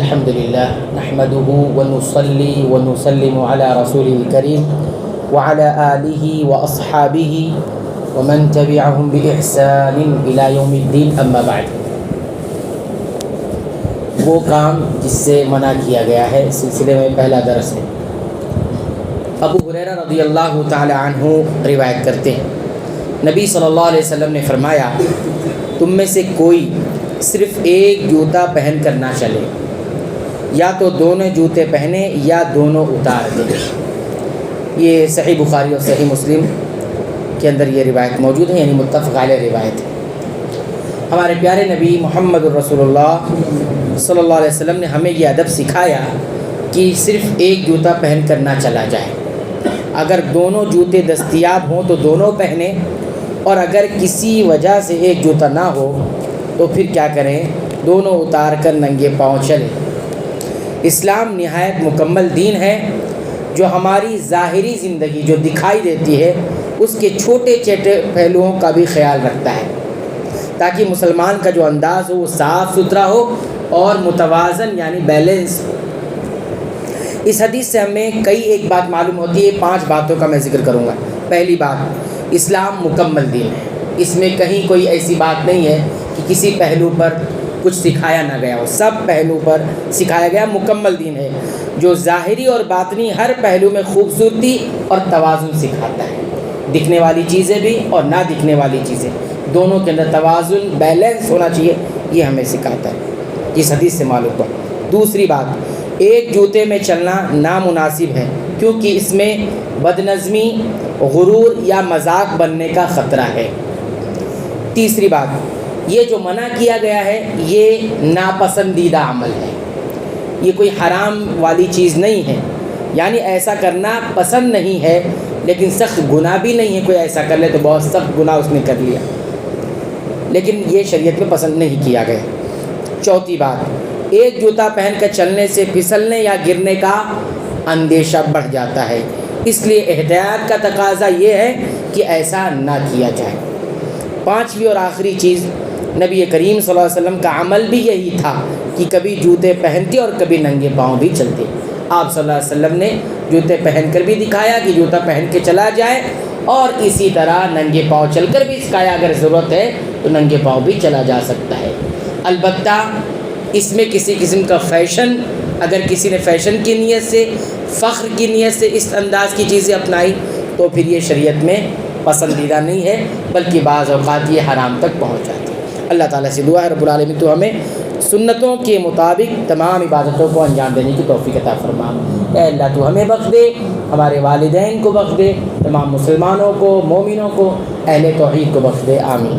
الحمد لله نحمده ونصلي ونسلم على رسوله الكريم وعلى آله وأصحابه ومن تبعهم بإحسان إلى يوم الدين أما بعد. وہ کام جس سے منع کیا گیا ہے، اس سلسلے میں پہلا درس ہے. ابو ہریرہ رضی اللہ تعالی عنہ روایت کرتے ہیں، نبی صلی اللہ علیہ وسلم نے فرمایا، تم میں سے کوئی صرف ایک جوتا پہن کر نہ چلے، یا تو دونوں جوتے پہنے یا دونوں اتار دے. یہ صحیح بخاری اور صحیح مسلم کے اندر یہ روایت موجود ہے، یعنی متفق علیہ روایت ہے. ہمارے پیارے نبی محمد الرسول اللہ صلی اللہ علیہ وسلم نے ہمیں یہ ادب سکھایا کہ صرف ایک جوتا پہن کر نہ چلا جائے. اگر دونوں جوتے دستیاب ہوں تو دونوں پہنیں، اور اگر کسی وجہ سے ایک جوتا نہ ہو تو پھر کیا کریں، دونوں اتار کر ننگے پاؤں چلیں. اسلام نہایت مکمل دین ہے جو ہماری ظاہری زندگی جو دکھائی دیتی ہے اس کے چھوٹے چھوٹے پہلوؤں کا بھی خیال رکھتا ہے، تاکہ مسلمان کا جو انداز ہو وہ صاف ستھرا ہو اور متوازن یعنی بیلنس. اس حدیث سے ہمیں ایک بات معلوم ہوتی ہے. 5 باتوں کا میں ذکر کروں گا. پہلی بات، اسلام مکمل دین ہے. اس میں کہیں کوئی ایسی بات نہیں ہے کہ کسی پہلو پر کچھ سکھایا نہ گیا ہو. سب پہلو پر سکھایا گیا. مکمل دین ہے جو ظاہری اور باطنی ہر پہلو میں خوبصورتی اور توازن سکھاتا ہے. دکھنے والی چیزیں بھی اور نہ دکھنے والی چیزیں، دونوں کے اندر توازن بیلنس ہونا چاہیے، یہ ہمیں سکھاتا ہے. اس حدیث سے معلوم ہوا. دوسری بات، ایک جوتے میں چلنا نامناسب ہے کیونکہ اس میں بدنظمی، غرور یا مذاق بننے کا خطرہ ہے. تیسری بات، یہ جو منع کیا گیا ہے یہ ناپسندیدہ عمل ہے، یہ کوئی حرام والی چیز نہیں ہے. یعنی ایسا کرنا پسند نہیں ہے لیکن سخت گناہ بھی نہیں ہے. کوئی ایسا کر لے تو بہت سخت گناہ اس نے کر لیا، لیکن یہ شریعت میں پسند نہیں کیا گیا. چوتھی بات، ایک جوتا پہن کر چلنے سے پھسلنے یا گرنے کا اندیشہ بڑھ جاتا ہے، اس لیے احتیاط کا تقاضا یہ ہے کہ ایسا نہ کیا جائے. 5ویں اور آخری چیز، نبی کریم صلی اللہ علیہ وسلم کا عمل بھی یہی تھا کہ کبھی جوتے پہنتے اور کبھی ننگے پاؤں بھی چلتے. آپ صلی اللہ علیہ وسلم نے جوتے پہن کر بھی دکھایا کہ جوتا پہن کے چلا جائے، اور اسی طرح ننگے پاؤں چل کر بھی سکھایا اگر ضرورت ہے تو ننگے پاؤں بھی چلا جا سکتا ہے. البتہ اس میں کسی قسم کا فیشن، اگر کسی نے فیشن کی نیت سے، فخر کی نیت سے اس انداز کی چیزیں اپنائی تو پھر یہ شریعت میں پسندیدہ نہیں ہے، بلکہ بعض اوقات یہ حرام تک پہنچ جاتی ہے. اللہ تعالیٰ سے دعا ہے رب العالمین تو ہمیں سنتوں کے مطابق تمام عبادتوں کو انجام دینے کی توفیق عطا فرما. اے اللہ تو ہمیں بخش دے، ہمارے والدین کو بخش دے، تمام مسلمانوں کو، مومنوں کو، اہل توحید کو بخش دے. آمین.